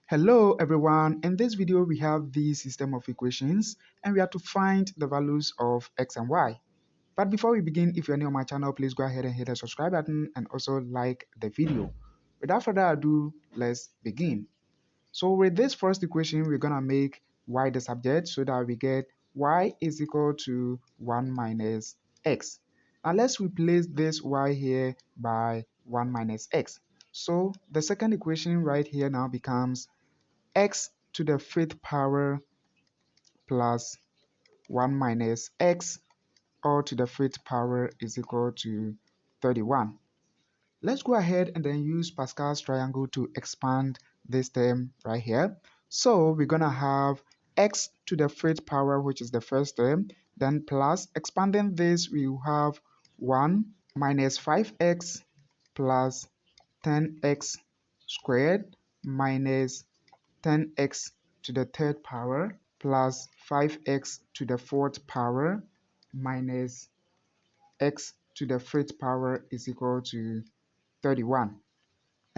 Hello everyone, in this video we have the system of equations and we have to find the values of x and y. But before we begin, if you're new on my channel, please go ahead and hit the subscribe button and also like the video. Without further ado, let's begin. So with this first equation, we're going to make y the subject so that we get y is equal to 1 minus x. Now let's replace this y here by 1 minus x. So the second equation right here now becomes x to the fifth power plus 1 minus x all to the fifth power is equal to 31. Let's go ahead and then use Pascal's triangle to expand this term right here. So we're going to have x to the fifth power, which is the first term, then plus, expanding this, we will have 1 minus 5x plus 10x squared minus 10x to the third power plus 5x to the fourth power minus x to the fifth power is equal to 31.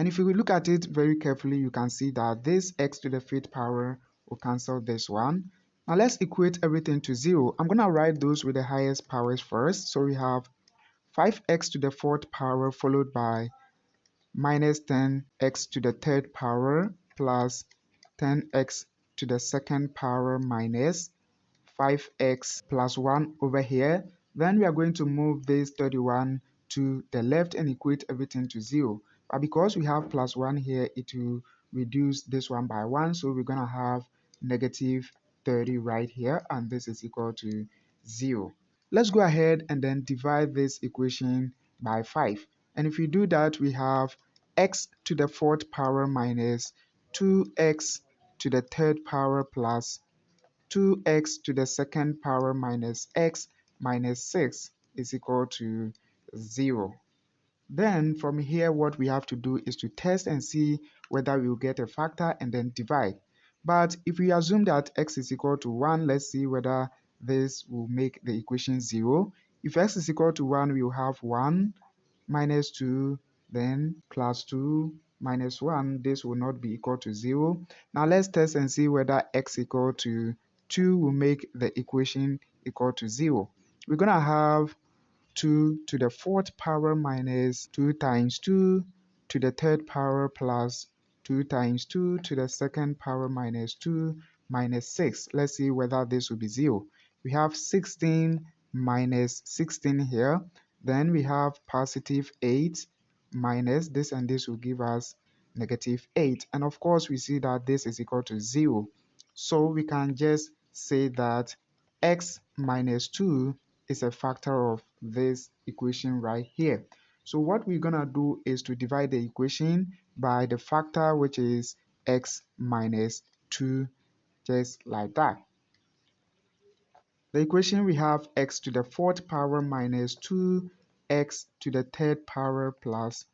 And if you look at it very carefully, you can see that this x to the fifth power will cancel this one. Now let's equate everything to 0. I'm going to write those with the highest powers first. So we have 5x to the fourth power followed by minus 10x to the third power plus 10x to the second power minus 5x plus 1 over here. Then we are going to move this 31 to the left and equate everything to 0. But because we have plus 1 here, it will reduce this one by 1. So we're going to have negative 30 right here, and this is equal to 0. Let's go ahead and then divide this equation by 5. And if we do that, we have x to the fourth power minus 2x to the third power plus 2x to the second power minus x minus 6 is equal to 0. Then from here, what we have to do is to test and see whether we will get a factor and then divide. But if we assume that x is equal to 1, let's see whether this will make the equation 0. If x is equal to 1, we will have 1 minus 2, then plus 2 minus 1. This will not be equal to 0. Now let's test and see whether x equal to 2 will make the equation equal to 0. We're going to have 2 to the fourth power minus 2 times 2 to the third power plus 2 times 2 to the second power minus 2 minus 6. Let's see whether this will be 0. We have 16 minus 16 here. Then we have positive 8 minus this, and this will give us negative 8. And of course, we see that this is equal to 0. So we can just say that x minus 2 is a factor of this equation right here. So what we're going to do is to divide the equation by the factor, which is x minus 2, just like that. The equation, we have x to the fourth power minus 2x to the third power plus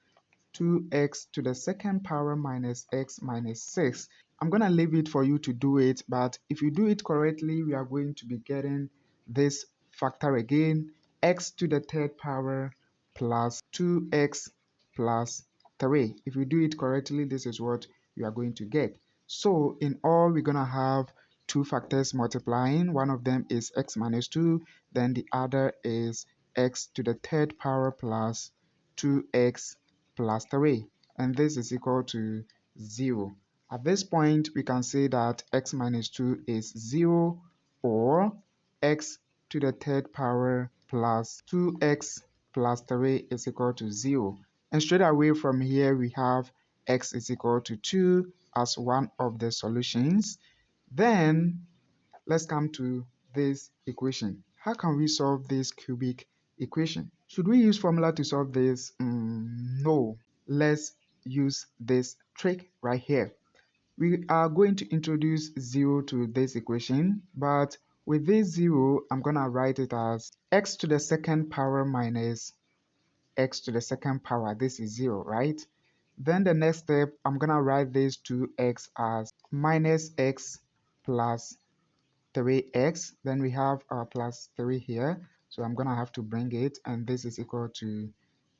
2x to the second power minus x minus 6. I'm going to leave it for you to do it, but if you do it correctly, we are going to be getting this factor again, x to the third power plus 2x plus 3. If you do it correctly, this is what you are going to get. So in all, we're going to have two factors multiplying. One of them is x minus 2, then the other is x to the third power plus 2x plus 3, and this is equal to 0. At this point, we can say that x minus 2 is 0, or x to the third power plus 2x plus 3 is equal to 0. And straight away from here, we have x is equal to 2 as one of the solutions. Then let's come to this equation. How can we solve this cubic equation? Should we use formula to solve this? No. Let's use this trick right here. We are going to introduce 0 to this equation, but with this 0, I'm going to write it as x to the second power minus x to the second power. This is 0, right? Then the next step, I'm going to write this 2x as minus x plus 3x. Then we have our plus 3 here, so I'm going to have to bring it, and this is equal to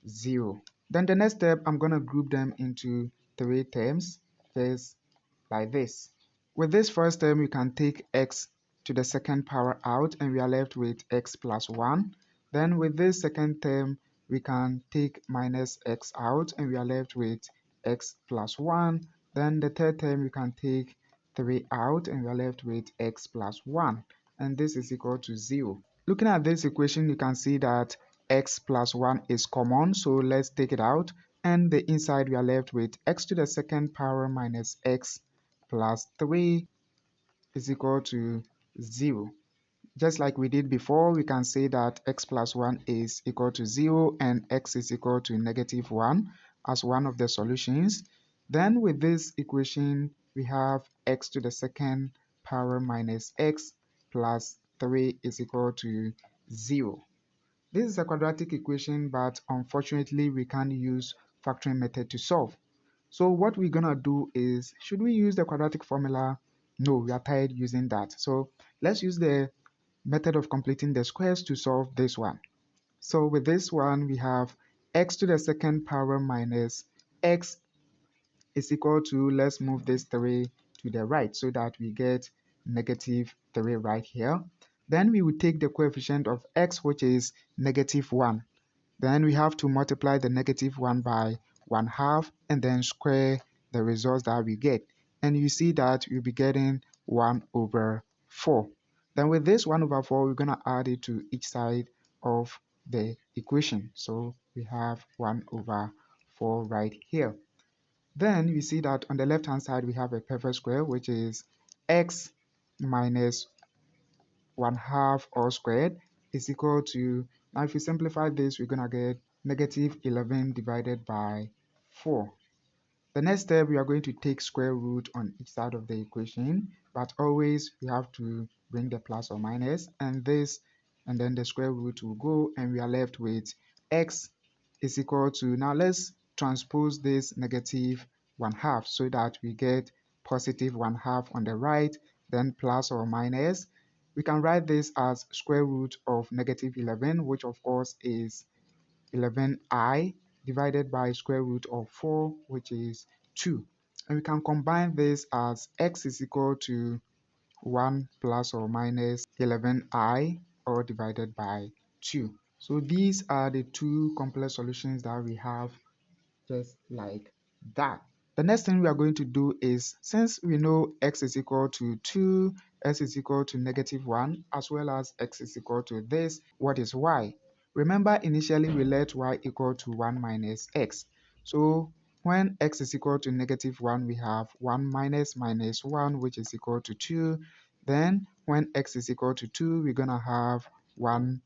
0. Then the next step, I'm going to group them into 3 terms. First, like this. With this first term, we can take x to the second power out and we are left with x plus 1. Then with this second term, we can take minus x out and we are left with x plus 1. Then the third term, we can take 3 out and we are left with x plus 1. And this is equal to 0. Looking at this equation, you can see that x plus 1 is common, so let's take it out. And the inside, we are left with x to the second power minus x plus 3 is equal to 0. Just like we did before, we can say that x plus 1 is equal to 0 and x is equal to negative 1 as one of the solutions. Then with this equation, we have x to the second power minus x plus 3 is equal to 0. This is a quadratic equation, but unfortunately, we can't use factoring method to solve. So what we're gonna do is, should we use the quadratic formula? No, we are tired using that. So let's use the method of completing the squares to solve this one. So with this one, we have x to the second power minus x is equal to, let's move this 3 to the right so that we get negative 3 right here. Then we would take the coefficient of x, which is negative 1. Then we have to multiply the negative 1 by 1/2 and then square the results that we get. And you see that we'll be getting 1/4. Then with this 1/4, we're going to add it to each side of the equation. So we have 1/4 right here. Then we see that on the left hand side, we have a perfect square, which is x minus 1/2 all squared is equal to, now if we simplify this, we're going to get negative 11 divided by 4. The next step, we are going to take square root on each side of the equation, but always we have to bring the plus or minus, and this, and then the square root will go, and we are left with x is equal to, now let's transpose this negative 1/2 so that we get positive 1/2 on the right, then plus or minus. We can write this as square root of negative 11, which of course is 11i divided by square root of 4, which is 2. And we can combine this as x is equal to 1 plus or minus 11i all divided by 2. So these are the two complex solutions that we have, just like that. The next thing we are going to do is, since we know x is equal to 2, x is equal to negative 1, as well as x is equal to this, what is y? Remember, initially we let y equal to 1 minus x. So when x is equal to negative 1, we have 1 minus minus 1, which is equal to 2. Then when x is equal to 2, we're going to have 1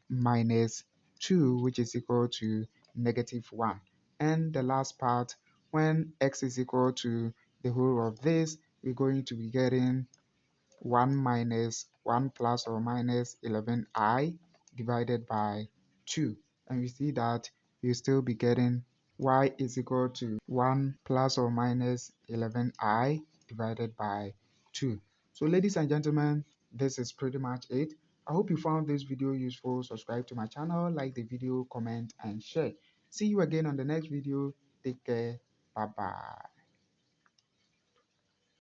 minus 2, which is equal to negative 1. And the last part, when x is equal to the whole of this, we're going to be getting 1 minus 1 plus or minus 11i divided by 2. And we see that we'll still be getting y is equal to 1 plus or minus 11i divided by 2. So ladies and gentlemen, this is pretty much it. I hope you found this video useful. Subscribe to my channel, like the video, comment, and share. See you again on the next video. Take care. Bye bye.